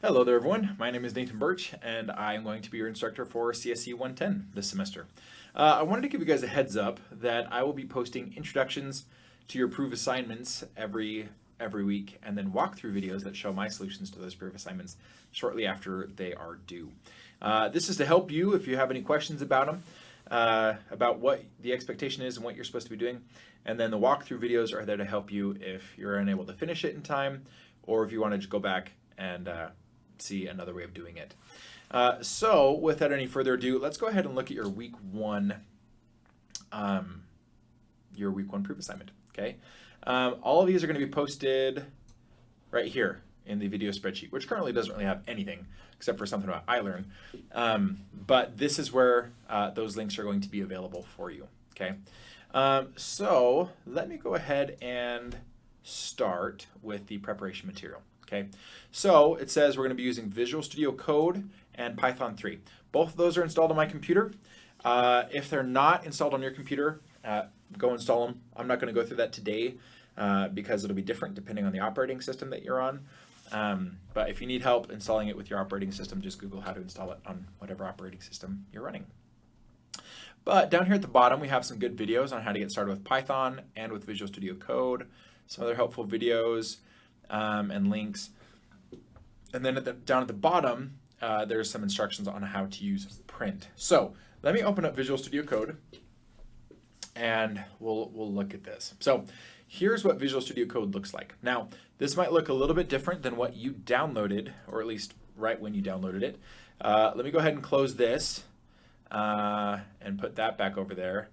Hello there everyone, my name is Nathan Birch and I am going to be your instructor for cse110 this semester. I wanted to give you guys a heads up that I will be posting introductions to your proof assignments every week and then walkthrough videos that show my solutions to those proof assignments shortly after they are due. This is to help you if you have any questions about them, about what the expectation is and what you're supposed to be doing. And then the walkthrough videos are there to help you if you're unable to finish it in time or if you want to just go back and see another way of doing it. So without any further ado, let's go ahead and look at your week one proof assignment. Okay, all of these are going to be posted right here in the video spreadsheet, which currently doesn't really have anything except for something about iLearn. But this is where those links are going to be available for you. Okay, so let me go ahead and start with the preparation material. Okay, so it says we're going to be using Visual Studio Code and Python 3. Both of those are installed on my computer. If they're not installed on your computer, go install them. I'm not going to go through that today because it'll be different depending on the operating system that you're on. But if you need help installing it with your operating system, just Google how to install it on whatever operating system you're running. But down here at the bottom, we have some good videos on how to get started with Python and with Visual Studio Code, some other helpful videos and links. And then down at the bottom, there's some instructions on how to use print. So let me open up Visual Studio Code and we'll look at this. So here's what Visual Studio Code looks like. Now, this might look a little bit different than what you downloaded, or at least right when you downloaded it. Let me go ahead and close this and put that back over there.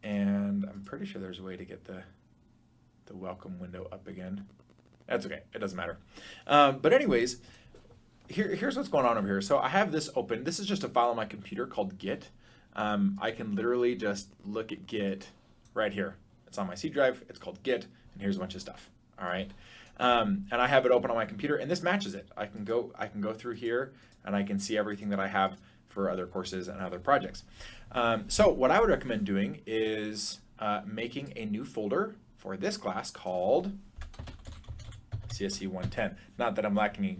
And I'm pretty sure there's a way to get the welcome window up again. That's okay, it doesn't matter. But anyways, here's what's going on over here. So I have this open. This is just a file on my computer called Git. I can literally just look at Git right here. It's on my C drive, it's called Git, and here's a bunch of stuff, all right? And I have it open on my computer, and this matches it. I can go through here, and I can see everything that I have for other courses and other projects. So what I would recommend doing is making a new folder for this class called cse110. Not that I'm lacking in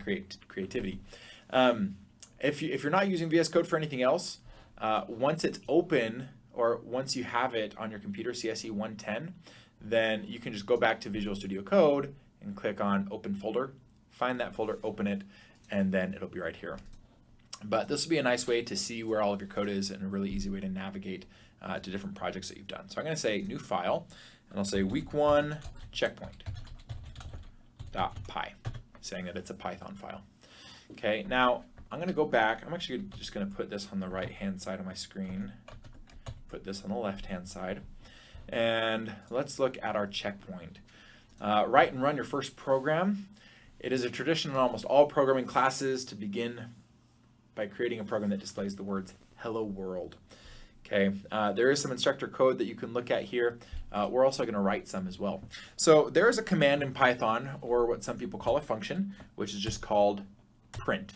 creativity. If you're not using VS Code for anything else, once it's open or once you have it on your computer, cse110, then you can just go back to Visual Studio Code and click on Open Folder, find that folder, open it, and then it'll be right here. But this will be a nice way to see where all of your code is and a really easy way to navigate to different projects that you've done. So I'm going to say New File, and I'll say Week 1 Checkpoint. .py, saying that it's a Python file. Okay, now I'm going to go back. I'm actually just going to put this on the right hand side of my screen, put this on the left hand side, and let's look at our checkpoint. Write and run your first program. It is a tradition in almost all programming classes to begin by creating a program that displays the words "Hello World." Okay, there is some instructor code that you can look at here. We're also going to write some as well. So there is a command in Python, or what some people call a function, which is just called print.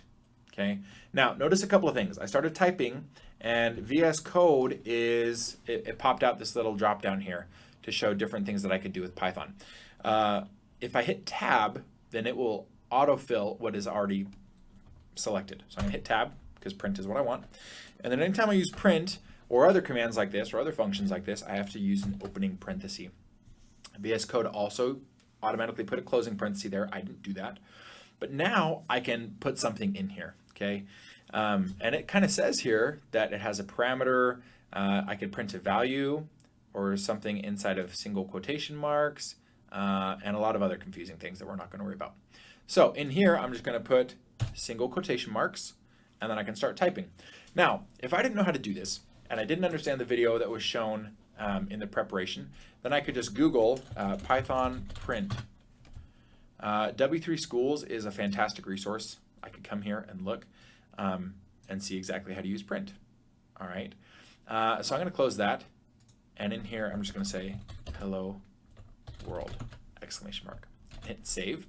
Okay, now notice a couple of things. I started typing, and VS Code it popped out this little drop down here to show different things that I could do with Python. If I hit Tab, then it will autofill what is already selected. So I'm going to hit Tab because print is what I want. And then anytime I use print, or other commands like this, or other functions like this, I have to use an opening parenthesis. VS Code also automatically put a closing parenthesis there. I didn't do that. But now I can put something in here, okay? And it kind of says here that it has a parameter. I could print a value or something inside of single quotation marks and a lot of other confusing things that we're not going to worry about. So in here, I'm just going to put single quotation marks, and then I can start typing. Now, if I didn't know how to do this, and I didn't understand the video that was shown in the preparation, then I could just Google Python print. W3 Schools is a fantastic resource. I could come here and look and see exactly how to use print. All right, so I'm going to close that, and in here I'm just going to say "Hello World!" exclamation mark. Hit save,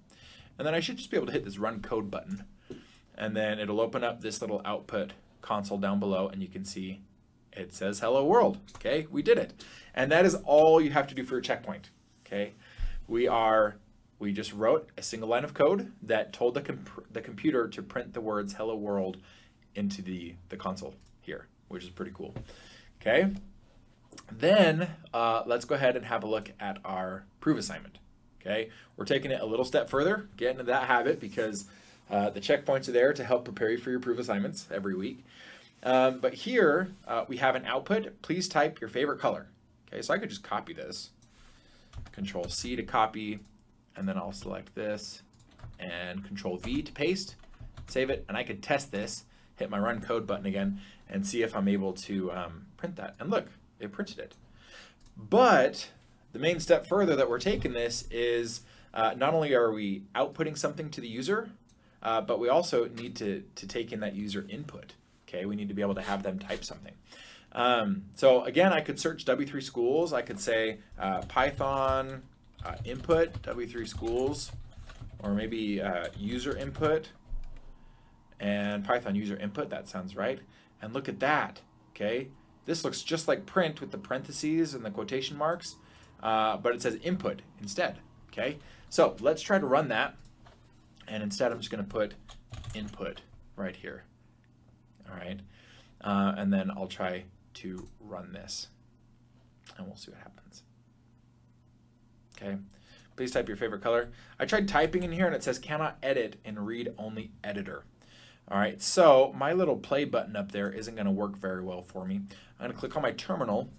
and then I should just be able to hit this Run Code button, and then it'll open up this little output console down below, and you can see it says "Hello World." Okay, we did it. And that is all you have to do for your checkpoint. Okay, we are we just wrote a single line of code that told the computer to print the words hello world into the console here, which is pretty cool. Okay, then let's go ahead and have a look at our proof assignment. Okay, we're taking it a little step further, getting into that habit, because the checkpoints are there to help prepare you for your proof assignments every week. But here we have an output. Please type your favorite color. Okay, so I could just copy this. Control C to copy, and then I'll select this, and Control V to paste, save it, and I could test this, hit my run code button again, and see if I'm able to print that. And look, it printed it. But the main step further that we're taking this is not only are we outputting something to the user, but we also need to take in that user input. Okay, we need to be able to have them type something. So again, I could search W3 Schools. I could say Python input W3 Schools, or maybe user input and Python user input. That sounds right. And look at that. Okay, this looks just like print with the parentheses and the quotation marks, but it says input instead. Okay, so let's try to run that. And instead, I'm just going to put input right here. All right, and then I'll try to run this, and we'll see what happens. Okay, please type your favorite color. I tried typing in here, and it says cannot edit in read-only editor. All right, so my little play button up there isn't going to work very well for me. I'm going to click on my terminal,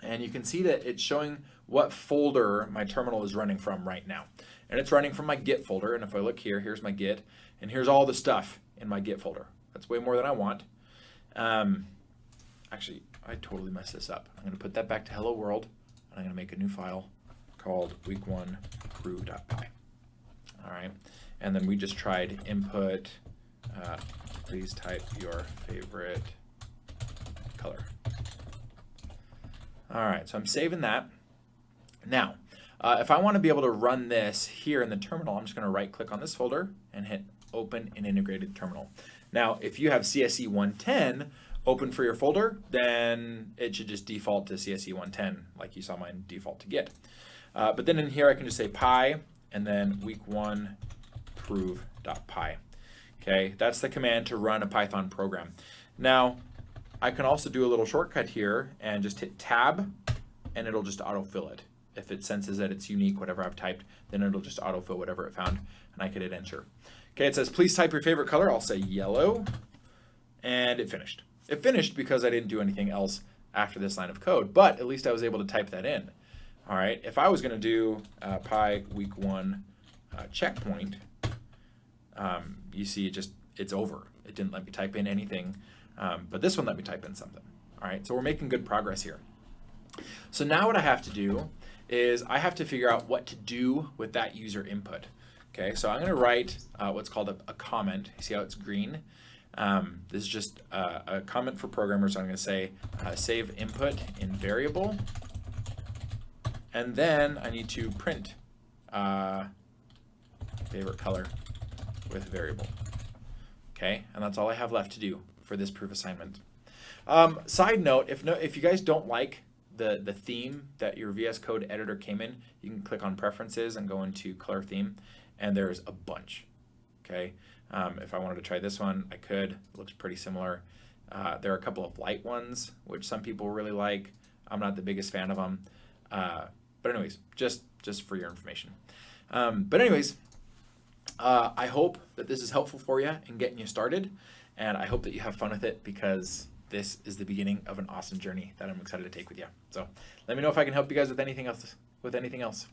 and you can see that it's showing what folder my terminal is running from right now. And it's running from my Git folder, and if I look here, here's my Git, and here's all the stuff in my Git folder. That's way more than I want. Actually, I totally messed this up. I'm going to put that back to hello world, and I'm going to make a new file called week1crew.py. All right, and then we just tried input, please type your favorite color. All right, so I'm saving that. Now, if I want to be able to run this here in the terminal, I'm just going to right click on this folder and hit open in integrated terminal. Now, if you have cse110 open for your folder, then it should just default to cse110 like you saw mine default to Git. But then in here I can just say py and then week1prove.py. Okay, that's the command to run a Python program. Now, I can also do a little shortcut here and just hit tab, and it'll just autofill it. If it senses that it's unique, whatever I've typed, then it'll just autofill whatever it found, and I could hit enter. Okay, it says please type your favorite color. I'll say yellow, and it finished. It finished because I didn't do anything else after this line of code, but at least I was able to type that in. All right, if I was going to do py week1 checkpoint, you see it's over. It didn't let me type in anything, but this one let me type in something. All right, so we're making good progress here. So now what I have to do is I have to figure out what to do with that user input. Okay, so I'm going to write what's called a comment. You see how it's green? This is just a comment for programmers. I'm going to say save input in variable, and then I need to print favorite color with variable. Okay, and that's all I have left to do for this proof assignment. Side note, if you guys don't like the theme that your VS Code editor came in, you can click on preferences and go into color theme, and there's a bunch. Okay, if I wanted to try this one, I could. It looks pretty similar. There are a couple of light ones which some people really like. I'm not the biggest fan of them, but anyways, just for your information. But anyways, I hope that this is helpful for you in getting you started, and I hope that you have fun with it, because this is the beginning of an awesome journey that I'm excited to take with you. So let me know if I can help you guys with anything else.